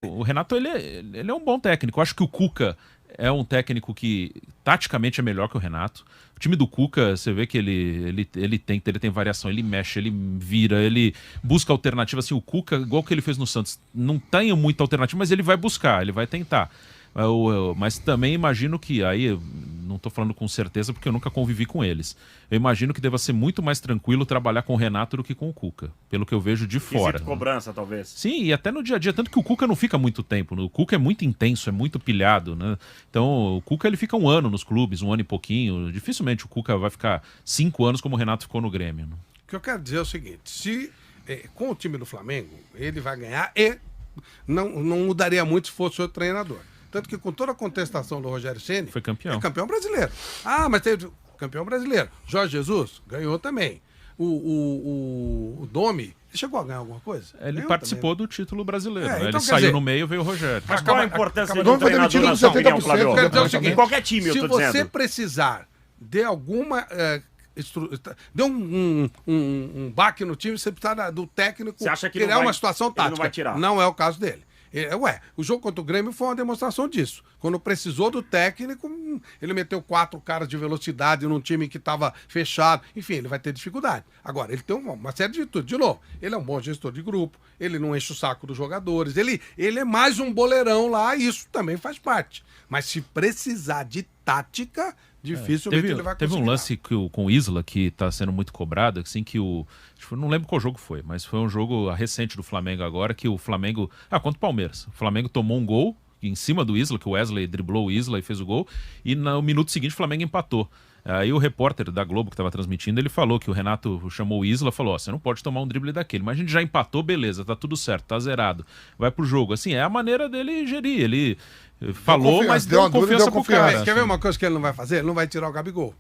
O Renato, ele é um bom técnico. Eu acho que o Cuca é um técnico que taticamente é melhor que o Renato. O time do Cuca, você vê que ele tem variação, ele mexe, ele vira, ele busca alternativa. Assim, o Cuca, igual que ele fez no Santos, não tem muita alternativa, mas ele vai buscar, ele vai tentar. Mas também imagino que, aí eu não estou falando com certeza porque eu nunca convivi com eles. Eu imagino que deva ser muito mais tranquilo trabalhar com o Renato do que com o Cuca, pelo que eu vejo de fora. Cobrança, talvez. Sim, e até no dia a dia, tanto que o Cuca não fica muito tempo. O Cuca é muito intenso, é muito pilhado, né? Então o Cuca ele fica 1 ano nos clubes, 1 ano e pouquinho. Dificilmente o Cuca vai ficar 5 anos como o Renato ficou no Grêmio. Né? O que eu quero dizer é o seguinte, com o time do Flamengo, ele vai ganhar e não mudaria muito se fosse o treinador. Tanto que com toda a contestação do Rogério Ceni, foi campeão. É campeão brasileiro. Ah, mas teve campeão brasileiro. Jorge Jesus ganhou também. O Domi, ele chegou a ganhar alguma coisa? Ele participou do título brasileiro. Né? Então, ele saiu no meio, veio o Rogério. Mas qual a importância de um treinador treinador na sua opinião, Flávio? Quer dizer o seguinte, em qualquer time, eu tô dizendo. Se você precisar de alguma... deu um baque no time, você precisa do técnico criar uma situação tática. Não vai tirar. Não é o caso dele. O jogo contra o Grêmio foi uma demonstração disso. Quando precisou do técnico, ele meteu 4 caras de velocidade num time que estava fechado. Enfim, ele vai ter dificuldade. Agora, ele tem uma série de virtudes. De novo, ele é um bom gestor de grupo, ele não enche o saco dos jogadores, ele é mais um boleirão lá, e isso também faz parte. Mas se precisar de tática, dificilmente ele vai conseguir. Teve um lance com o Isla que está sendo muito cobrado, assim, que não lembro qual jogo foi, mas foi um jogo recente do Flamengo agora, que o Flamengo... contra o Palmeiras. O Flamengo tomou um gol em cima do Isla, que o Wesley driblou o Isla e fez o gol, e no minuto seguinte o Flamengo empatou. Aí o repórter da Globo que estava transmitindo, ele falou que o Renato chamou o Isla e falou, você não pode tomar um drible daquele, mas a gente já empatou, beleza, tá tudo certo, tá zerado, vai pro jogo. Assim, é a maneira dele gerir, ele falou, mas deu confiança pro cara. Quer ver uma coisa que ele não vai fazer? Ele não vai tirar o Gabigol.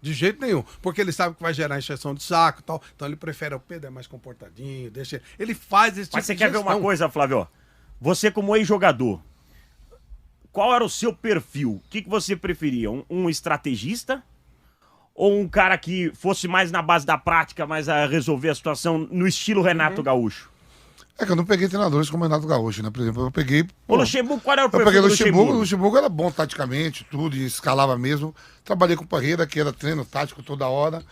De jeito nenhum. Porque ele sabe que vai gerar encheção de saco e tal. Então ele prefere o Pedro, é mais comportadinho, deixa ele faz esse tipo de Mas você quer ver uma coisa, Flávio? Você como ex-jogador, qual era o seu perfil? O que você preferia? Um estrategista? Ou um cara que fosse mais na base da prática, mais a resolver a situação no estilo Renato Gaúcho? É que eu não peguei treinadores como Renato Gaúcho, né? Por exemplo, eu peguei... O Luxemburgo, qual era o perfil do Luxemburgo? O Luxemburgo era bom taticamente, tudo, e escalava mesmo. Trabalhei com o Parreira, que era treino tático toda hora.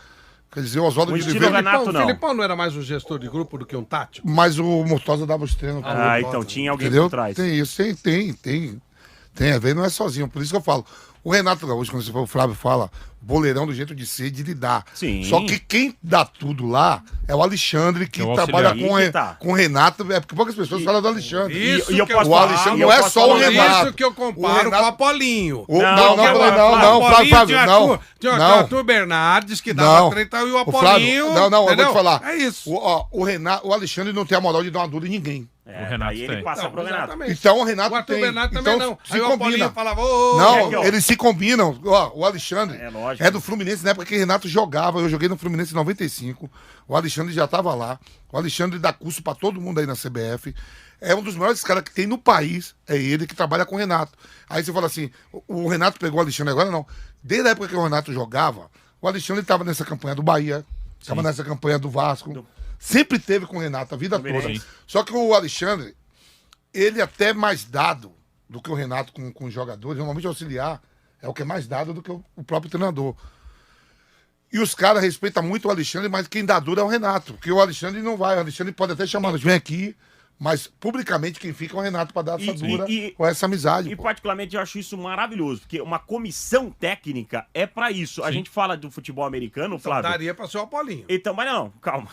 Quer dizer, o Oswaldo de Oliveira... O Filipão não era mais um gestor de grupo do que um tático? Mas o Mortosa dava os treinos. Então tinha alguém por trás. Tem isso, tem. Às vezes não é sozinho, por isso que eu falo. O Renato Gaúcho, quando o Flávio fala, boleirão do jeito de ser, de lidar. Sim. Só que quem dá tudo lá é o Alexandre, que trabalha com o Renato. É porque poucas pessoas falam do Alexandre. Isso o Alexandre não é só o Renato. Isso que eu comparo com o Apolinho. Não, Flávio, não. Tinha o Arthur Bernardes, que dava treta, e o Apolinho. Eu vou te falar. É isso. O Alexandre não tem a moral de dar uma dura em ninguém. O Renato aí ele passa pro Renato. Então o Renato O Arthur tem. Bernardes também Então não. se Aí o combina. Apolinho falava, Não, eles se combinam. O Alexandre lógico. é do Fluminense na época que o Renato jogava. Eu joguei no Fluminense em 95. O Alexandre já estava lá. O Alexandre dá curso para todo mundo aí na CBF. É um dos maiores caras que tem no país. É ele que trabalha com o Renato. Aí você fala assim: o Renato pegou o Alexandre agora? Não. Desde a época que o Renato jogava, o Alexandre estava nessa campanha do Bahia, estava nessa campanha do Vasco. Sempre teve com o Renato a vida toda. Só que o Alexandre, ele até mais dado do que o Renato com os jogadores, normalmente auxiliar é o que é mais dado do que o próprio treinador. E os caras respeitam muito o Alexandre, mas quem dá duro é o Renato, porque o Alexandre não vai, o Alexandre pode até chamar, vem aqui, mas publicamente quem fica é o Renato para dar essa dura ou essa amizade. E particularmente eu acho isso maravilhoso, porque uma comissão técnica é pra isso. Sim. A gente fala do futebol americano, então, Flávio. Daria pra ser o Apolinho. Então, mas não, calma.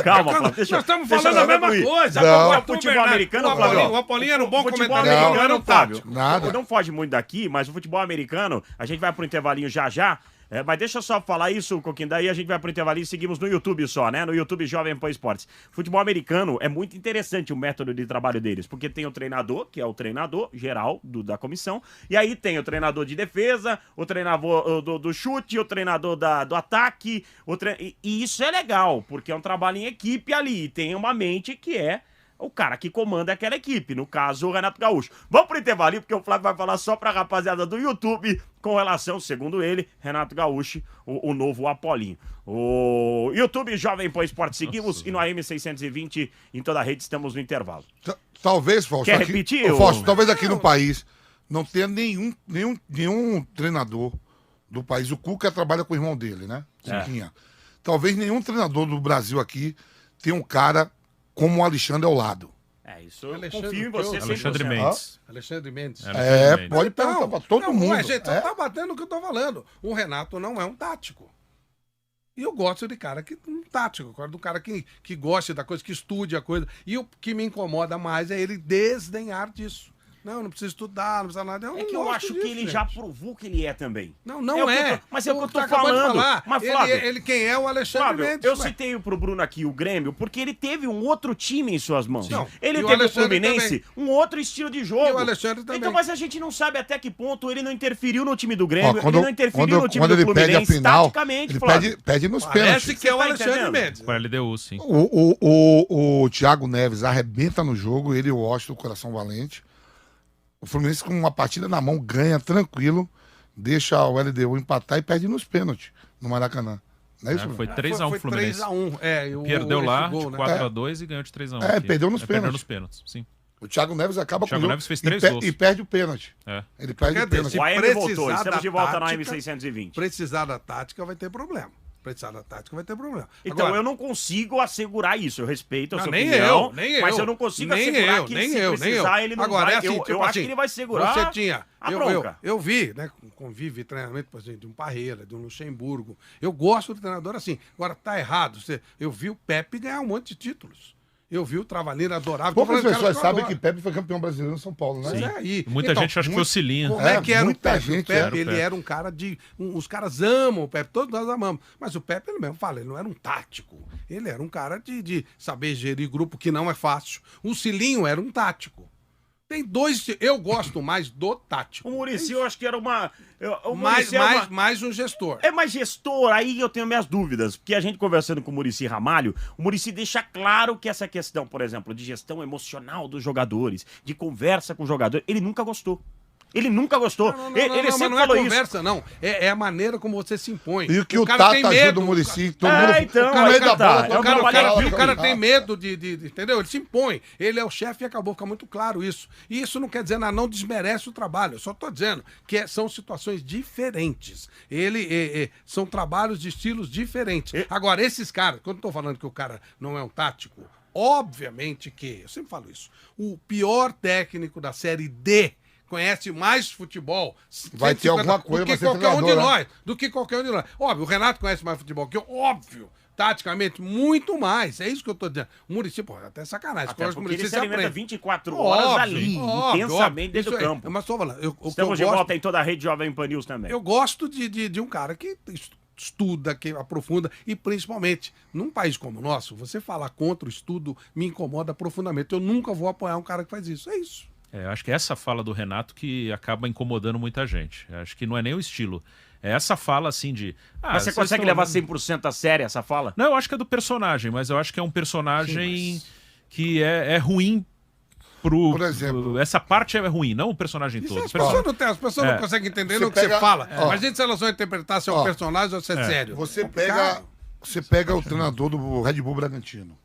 Calma, Flávio. Nós estamos falando a mesma coisa. O futebol americano, Flávio. O Apolinho era um bom comentarista. comentarista. Futebol americano, Flávio. Nada. Não foge muito daqui, mas o futebol americano, a gente vai pro intervalinho já. Mas deixa eu só falar isso, Coquinho, daí a gente vai pro intervalinho e seguimos no YouTube só, né? No YouTube Jovem Pan Esportes. Futebol americano é muito interessante o método de trabalho deles, porque tem o treinador, que é o treinador geral da comissão, e aí tem o treinador de defesa, o treinador do chute, o treinador do ataque, e isso é legal, porque é um trabalho em equipe ali, e tem uma mente que é o cara que comanda aquela equipe, no caso o Renato Gaúcho. Vamos pro intervalinho, porque o Flávio vai falar só pra rapaziada do YouTube com relação, segundo ele, Renato Gaúcho, o novo Apolinho. O YouTube Jovem Pan Esportes, seguimos, e no AM 620 em toda a rede estamos no intervalo. Talvez, Fausto. Quer aqui, repetir? Fausto, talvez aqui no país não tenha nenhum treinador do país. O Cuca trabalha com o irmão dele, né? Chiquinha. Talvez nenhum treinador do Brasil aqui tenha um cara como o Alexandre ao lado. Isso eu Alexandre confio em você. Alexandre 100%. Mendes. Alexandre Mendes. Pode perguntar pra todo mundo. A gente só tá batendo o que eu tô falando. O Renato não é um tático. E eu gosto de cara que um tático, eu gosto do cara que gosta da coisa, que estude a coisa. E o que me incomoda mais é ele desdenhar disso. Não precisa estudar, não precisa nada. É que eu acho que ele já provou que ele é também. Não é. Mas é o que eu tô acabou de falando. falar. Mas, Flávio, ele quem é o Alexandre Flávio, Mendes? eu citei pro Bruno aqui o Grêmio, porque ele teve um outro time em suas mãos. Não, Ele e o teve o Alexandre Fluminense, um outro estilo de jogo. E o Alexandre também. Então, mas a gente não sabe até que ponto ele não interferiu no time do Grêmio, Ó, ele não interferiu no time do ele pede a Fluminense, final, taticamente, ele Flávio. pede nos Parece pênaltis. que é o Você tá Alexandre entendendo? Mendes. Com a LDU, sim. O Thiago Neves arrebenta no jogo, ele e o Washington, o coração valente. O Fluminense, com uma partida na mão, ganha tranquilo, deixa o LDU empatar e perde nos pênaltis no Maracanã. Não é isso? Foi Bruno? 3x1 o Fluminense. 3x1. Perdeu lá gol, de né? 4x2 e ganhou de 3x1. Perdeu nos Perdeu pênaltis. nos pênaltis, sim. O Thiago Neves acaba O Thiago com o jogo Neves fez 3 e, gols. e perde o pênalti. É. Ele perde Quer o pênalti. dizer, O AM precisar voltou, estamos da de volta no tática, AM 620. Precisar da tática vai ter problema. Precisar da tática vai ter problema. Então Agora, eu não consigo assegurar isso. Eu respeito a não, sua nem opinião, eu, mas eu não consigo assegurar que se precisar ele não Agora, vai. é assim, eu tipo eu acho assim, que ele vai segurar você tinha, a eu bronca. vi, né, convive treinamento, por exemplo, de um Parreira, de um Luxemburgo. Eu gosto do treinador assim. Agora, tá errado. Eu vi o Pepe ganhar um monte de títulos. Eu vi o Travalheiro adorável. Poucas Tô falando, pessoas cara, sabem eu que adoro. Pepe foi campeão brasileiro no São Paulo, né? Mas é aí. Muita gente acha que foi o Cilinho. Como é que era o muita Pepe? gente O Pepe, era o ele Pepe. era um cara de... os caras amam o Pepe, todos nós amamos. Mas o Pepe, ele mesmo fala, ele não era um tático. Ele era um cara de saber gerir grupo, que não é fácil. O Cilinho era um tático. Tem dois... Eu gosto mais do tático. O Muricy, eu acho que era uma... O Muricy Mais um gestor. É mais gestor, aí eu tenho minhas dúvidas, porque a gente conversando com o Muricy Ramalho, o Muricy deixa claro que essa questão, por exemplo, de gestão emocional dos jogadores, de conversa com o jogador, ele nunca gostou. Ele nunca gostou. Ele sempre não é falou conversa, não. É a maneira como você se impõe. E o que o cara tem Tata medo, ajuda o Muricy, todo É, mundo... então, o cara aí meio da que tá. bola, É todo um mundo trabalho fala, O cara tá. tem medo entendeu? Ele se impõe. Ele é o chefe e acabou, fica muito claro isso. E isso não quer dizer nada, não desmerece o trabalho. Eu só tô dizendo que são situações diferentes. São trabalhos de estilos diferentes. Agora, esses caras, quando eu tô falando que o cara não é um tático, obviamente que, eu sempre falo isso, o pior técnico da Série D conhece mais futebol Vai ter alguma coisa do que pra ser qualquer um de treinador, né? nós. Do que qualquer um de nós. Óbvio, o Renato conhece mais futebol que eu, óbvio. Taticamente, muito mais. É isso que eu tô dizendo. O Muricy, pô, até sacanagem. Até Coisa que o porque Muricy ele se alimenta aprende. 24 horas Óbvio, ali, óbvio, intensamente dentro do Isso aí. campo. Mas tô falando, o que eu Estamos de gosto, volta em toda a rede Jovem Pan News também. eu gosto de um cara que estuda, que aprofunda, e principalmente, num país como o nosso, você falar contra o estudo me incomoda profundamente. Eu nunca vou apoiar um cara que faz isso. É isso. Acho que é essa fala do Renato que acaba incomodando muita gente. Acho que não é nem o estilo. É essa fala assim de... Mas você vocês consegue estão- levar 100% a sério essa fala? Não, eu acho que é do personagem, mas eu acho que é um personagem que é ruim pro... Por exemplo- Essa parte é ruim, não o personagem todo. As pessoas não conseguem entender Você o que pega- você fala. ó. Mas a gente, se elas vão interpretar se é um Ó. personagem ou se é sério. Você Cara, pega o treinador do Red Bull Bragantino.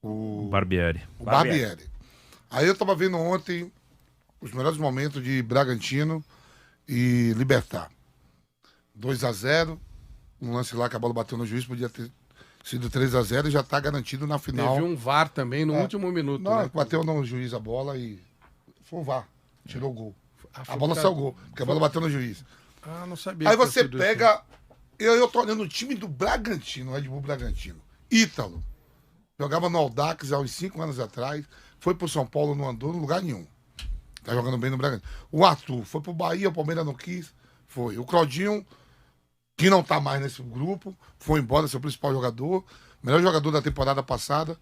O Barbieri. Barbieri. Aí eu tava vendo ontem os melhores momentos de Bragantino e Libertad. 2-0, um lance lá que a bola bateu no juiz, podia ter sido 3-0 e já tá garantido na final. Teve um VAR também no último minuto. Não, né? bateu no juiz a bola e foi o VAR, tirou o gol. foi A bola por saiu o causa- gol, porque a bola bateu no juiz. Ah, não sabia. Aí que você tinha sido pega. Eu tô olhando o time do Bragantino, Red Bull Bragantino. Ítalo. Jogava no Audax há uns 5 anos atrás. Foi pro São Paulo, não andou em lugar nenhum. Tá jogando bem no Bragantino. O Arthur foi pro Bahia, o Palmeiras não quis. Foi. O Claudinho, que não tá mais nesse grupo, foi embora, seu principal jogador. Melhor jogador da temporada passada,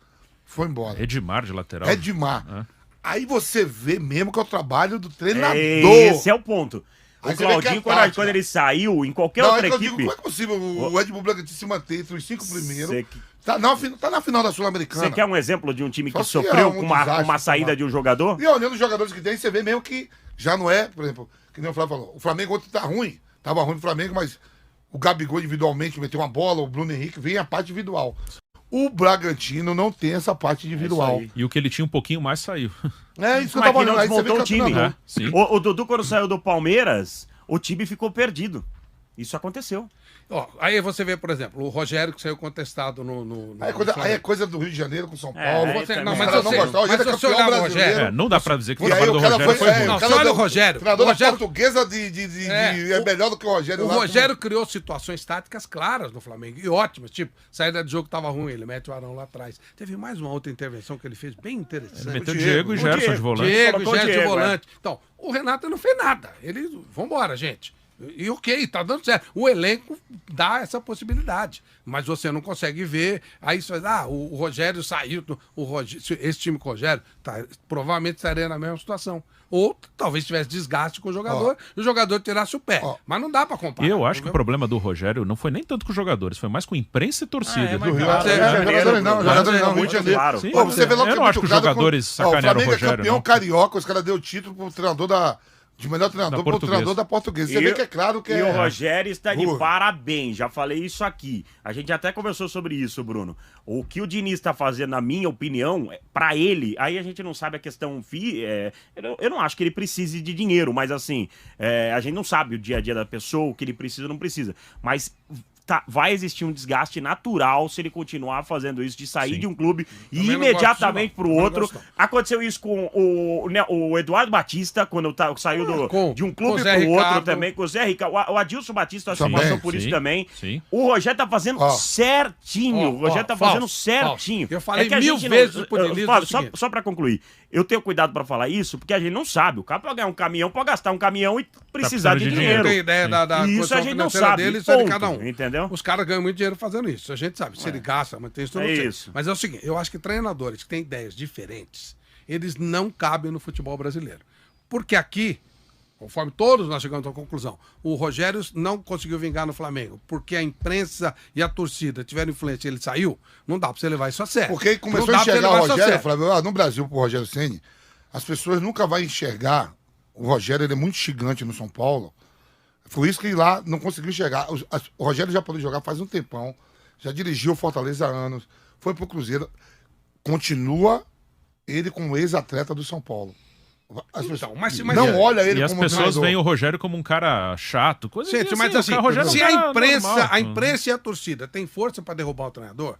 foi embora. Edmar de lateral. Edmar. Aí você vê mesmo que é o trabalho do treinador. Esse é o ponto. Aí O você vê que é Claudinho, tática. quando ele saiu, em qualquer Não, outra é que eu digo, equipe... como é possível o Red Bull Bragantino se manter entre os 5 primeiros? Você Tá na final da Sul-Americana. Você quer um exemplo de um time que Só se sofreu é um com uma desastre, saída tomar. de um jogador? E olhando os jogadores que tem, você vê mesmo que já não é, por exemplo, que nem o Flávio falou. O Flamengo ontem tá ruim. Tava ruim o Flamengo, mas o Gabigol individualmente meteu uma bola, o Bruno Henrique vem a parte individual. O Bragantino não tem essa parte individual. aí. E o que ele tinha um pouquinho mais saiu. É isso que eu Mas tava que não olhando. Aí você vê desmontou que o time. É, sim. O Dudu, quando saiu do Palmeiras, o time ficou perdido. Isso aconteceu. Ó, aí você vê, por exemplo, o Rogério que saiu contestado no Aí é coisa do Rio de Janeiro com São É, Paulo. aí Você, também. não, Os mas caras você, não gostam. O mas Rogério é você campeão olhar o brasileiro. Rogério. É, não dá pra dizer que o E aí trabalho do o cara Rogério foi foi. bom. Não, O você cara olha deu- o Rogério. Treinador O Rogério- da portuguesa é o- melhor do que o Rogério O lá. Rogério criou situações táticas claras no Flamengo, e ótimas, tipo, saída de jogo tava ruim, ele mete o Arão lá atrás. Teve mais uma outra intervenção que ele fez bem interessante. Ele meteu O Diego e Diego. Gerson de volante. Diego, colocou o Gerson de Diego, volante. Então, o Renato não fez nada. Ele, vambora, gente. E ok, tá dando certo. O elenco dá essa possibilidade. Mas você não consegue ver. Aí você vai, o Rogério saiu. Esse time com o Rogério provavelmente estaria na mesma situação. Ou talvez tivesse desgaste com o jogador e o jogador tirasse o pé. Ó. Mas não dá pra comparar. E eu acho que o entendeu? problema do Rogério não foi nem tanto com os jogadores, foi mais com imprensa e torcida. mas Do Rio, claro, é, Rio de Janeiro, jogadores não, jogadores não, Rio de Janeiro. claro. Sim, Pô, você vê logo eu que não é acho que muito os claro jogadores o sacanearam o Flamengo é Rogério, campeão não. carioca, os caras deu o título pro treinador de melhor treinador pro Portuguesa. treinador da Portuguesa. Você vê que é claro que E é. o Rogério está de Burro. parabéns. Já falei isso aqui. A gente até conversou sobre isso, Bruno. O que o Diniz está fazendo, na minha opinião, para ele, aí a gente não sabe a questão eu não acho que ele precise de dinheiro, mas assim, a gente não sabe o dia a dia da pessoa, o que ele precisa ou não precisa. Mas vai existir um desgaste natural se ele continuar fazendo isso, de sair Sim. de um clube e Também não imediatamente gosto, pro não. Não outro. gosto, não. Aconteceu isso com o Eduardo Batista, quando saiu de um com o clube Zé pro outro Ricardo. também, com o Zé Ricardo. O Adilson Batista acho que Também, passou por isso sim, também. sim. O Rogério tá fazendo Ó. certinho. O Rogério tá fazendo certinho. Eu falei que a mil gente vezes pro Diniz Fábio, o seguinte. só pra concluir. Eu tenho cuidado pra falar isso, porque a gente não sabe. O cara pode ganhar um caminhão, pode gastar um caminhão e precisar precisando de de dinheiro. Tem ideia da E isso condição a gente não financeira sabe, dele, isso é de ponto, cada um. entendeu? Os caras ganham muito dinheiro fazendo isso. A gente sabe. Se ele gasta, mantém isso, eu não É sei. isso. Mas é o seguinte, eu acho que treinadores que têm ideias diferentes, eles não cabem no futebol brasileiro. Porque aqui, conforme todos nós chegamos à conclusão, o Rogério não conseguiu vingar no Flamengo, porque a imprensa e a torcida tiveram influência e ele saiu, não dá pra você levar isso a sério. Porque começou Não a dá pra você enxergar o levar isso a Rogério, sério. Flávio, no Brasil, pro Rogério Ceni, as pessoas nunca vão enxergar. O Rogério ele é muito gigante no São Paulo. Foi isso que lá não conseguiu enxergar. O Rogério já pôde jogar faz um tempão, já dirigiu o Fortaleza há anos, foi pro Cruzeiro. Continua ele como ex-atleta do São Paulo. As pessoas mas- não olha ele E as como pessoas treinador. veem o Rogério como um cara chato, coisa Gente, mas o assim, cara- Rogério é um se cara a imprensa, normal. a imprensa e a torcida têm força pra derrubar o treinador,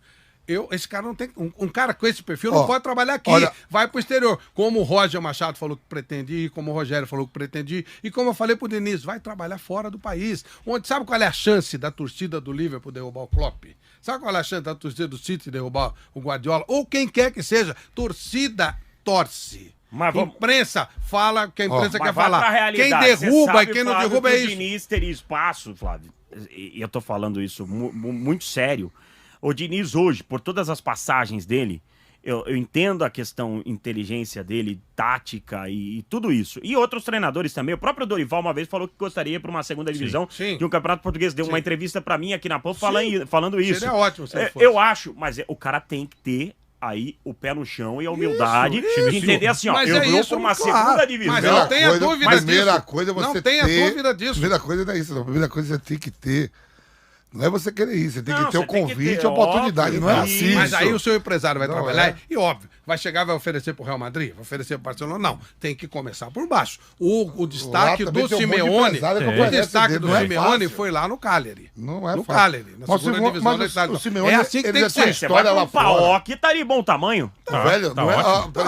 esse cara não tem. Um cara com esse perfil não Ó, pode trabalhar aqui. olha- Vai pro exterior. Como o Roger Machado falou que pretende ir, como o Rogério falou que pretende ir, e como eu falei pro Diniz, vai trabalhar fora do país. Onde sabe qual é a chance da torcida do Liverpool derrubar o Klopp? Sabe qual é a chance da torcida do City derrubar o Guardiola? Ou quem quer que seja, torcida torce. Mas vamos- Imprensa fala o que a imprensa Mas quer vai pra falar. realidade. Quem Você derruba sabe, e quem não Flávio, derruba que é o isso. Diniz teria espaço, Flávio. E eu tô falando isso muito sério. O Diniz hoje, por todas as passagens dele, eu entendo a questão inteligência dele, tática e tudo isso. E outros treinadores também. O próprio Dorival uma vez falou que gostaria para uma segunda divisão sim. de um campeonato português. Deu uma entrevista para mim aqui na PAN falando isso. Seria ótimo se ele fosse. Eu acho, mas o cara tem que ter aí o pé no chão e a humildade de entender assim, ó, Mas eu é vou isso, pra uma claro. segunda divisão. Mas não tenha dúvida primeira disso. coisa é você Não tenha ter- dúvida disso. Primeira coisa não é isso, não. A primeira coisa você tem que ter. Não é você querer isso, você tem Não, que ter o você tem que convite ter, e a oportunidade. óbvio, Não é isso. assim. Mas aí o seu empresário vai Não, trabalhar é. e, óbvio, vai chegar e vai oferecer pro Real Madrid, vai oferecer pro Barcelona. Não, tem que começar por baixo. O destaque Lá também do tem um monte de Simeone, empresário que o oferece destaque dele, do não é Simeone fácil. foi lá no Cagliari. Não é no fácil. Cagliari, na Mas segunda divisão da Itália. o Simeone, É assim que ele tem já que tem ser. Você vai história pra lá um fora. Paok, tá de bom tamanho. Velho, tá não é, ótimo. Tá.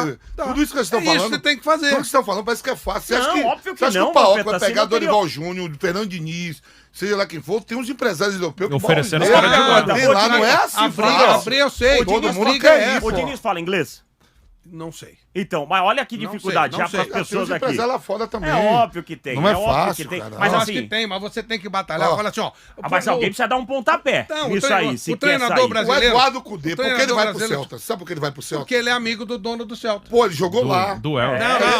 tudo isso que vocês estão É isso falando. que tem que fazer. Tudo que vocês estão falando parece que é fácil. Você Não, acha que, óbvio que você acha não, que o Paok Vampeta, vai assim pegar não teria- Dorival Júnior, Fernando Diniz, seja lá quem for, tem uns empresários europeus que Oferecendo vão- os caras de Tem moda. lá, não é assim, Abrir, fácil. abrir, eu sei. O Todo Diniz mundo fala- quer é isso. O Diniz fala inglês? Não sei. Então, mas olha que Não dificuldade sei, já para as não sei. Tem pessoas uns aqui. empresários lá fora também. É óbvio que tem. Não é óbvio fácil, que tem. cara. Mas Eu acho assim, que tem, mas você tem que batalhar. Ó. Olha assim, ó. mas alguém precisa dar um pontapé Não, o nisso treinador- aí, se o quer treinador sair. O brasileiro- Eduardo Cudê, o por que ele treinador vai pro brasileiro- Celta? Sabe por que ele vai pro Celta? Porque ele é amigo do dono do Celta. Pô, ele jogou lá. Do El.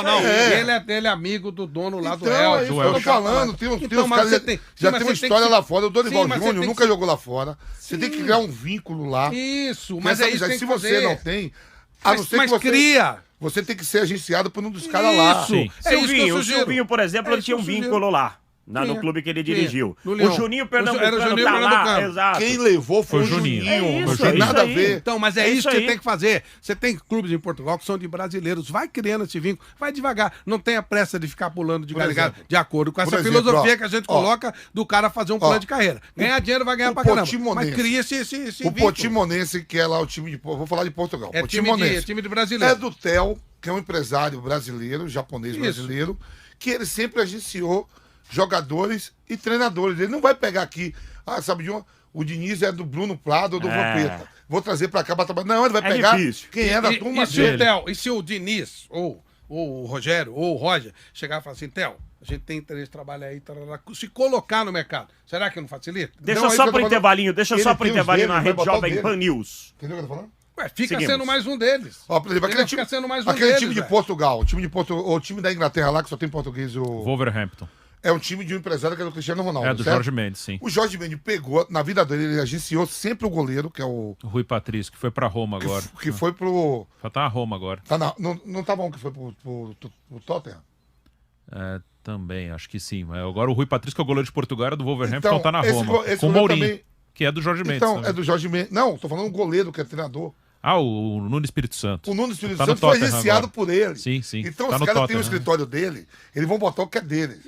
Não. É. Ele é amigo do dono lá do Então, é El. isso que eu tô falando. Tem uns Então, mas caras você que tem- já mas tem uma você tem história que- lá fora. O Dorival Sim, mas você Júnior tem nunca que- jogou lá fora. Você tem que criar um vínculo lá. Isso, Tem mas essa é isso que amizade. tem Se que você fazer. não tem, a não ser que Mas você... cria. Você tem que ser agenciado por um dos caras lá. Isso. Sim. É isso que eu Silvinho, o sugiro. Silvinho, por exemplo, É ele isso tinha um que eu vínculo sugiro. lá, no Tinha. clube que ele Tinha. dirigiu. No O Leão. Juninho Era o Pernambucano Juninho tá lá, Pernambucano. exato. Quem levou foi Foi o o Juninho. Juninho. É Não isso, tem é nada a isso aí. ver. Então, mas é É isso isso que aí. tem que fazer. Você tem clubes em Portugal que são de brasileiros. Vai criando esse vínculo. Vai devagar. Não tenha pressa de ficar pulando de Por galho em galho, exemplo. de acordo com essa Por exemplo, filosofia ó, que a gente ó, coloca do cara fazer um plano de carreira. Ganhar dinheiro vai ganhar o pra caramba. Portimonense. Mas cria esse O vínculo. Portimonense, que é lá o time de... Vou falar de Portugal. É Portimonense. time de brasileiro. É do Theo, que é um empresário brasileiro, japonês Isso. brasileiro, que ele sempre agenciou jogadores e treinadores. Ele não vai pegar aqui, sabe de uma? O Diniz é do Bruno Prado ou do Vampeta. Vou trazer pra cá pra trabalhar. Não, ele vai É pegar difícil. quem é da turma E se dele. o Theo, e se o Diniz, ou o Rogério, ou o Roger, chegar e falar assim, Theo, a gente tem interesse de trabalhar aí, tarará, se colocar no mercado, será que não facilita? Deixa Não, aí só que eu tô pro falando. intervalinho, deixa Ele só pro tem os intervalinho dele, na vai Rede botar o Jovem dele. Pan News. Entendeu o que eu tô falando? Ué, fica Seguimos. sendo mais um deles. Ó, por exemplo, Ele fica sendo mais um aquele deles, time de velho. Portugal, o time da Inglaterra lá, que só tem português, Wolverhampton. é um time de um empresário que é do Cristiano Ronaldo. É do certo? Jorge Mendes, sim. O Jorge Mendes pegou, na vida dele, ele agenciou sempre o goleiro, que é o. O Rui Patrício, que foi pra Roma agora. Que foi pro. Tá na Roma agora. Não tá bom que foi pro Tottenham. É, também, acho que sim. Agora o Rui Patrício, que é o goleiro de Portugal, era do Wolverhampton, Então, tá na esse Roma. esse Com o goleiro Mourinho, também- que é do Jorge Mendes. Então, também. é do Jorge Mendes. Não, tô falando um goleiro que é treinador. Ah, o Nuno Espírito Santo. O Nuno Espírito Tá no Santo foi Tottenham agenciado agora. por ele. Sim, sim. Então Tá os no caras têm o Tottenham. escritório dele, eles vão botar o que é deles.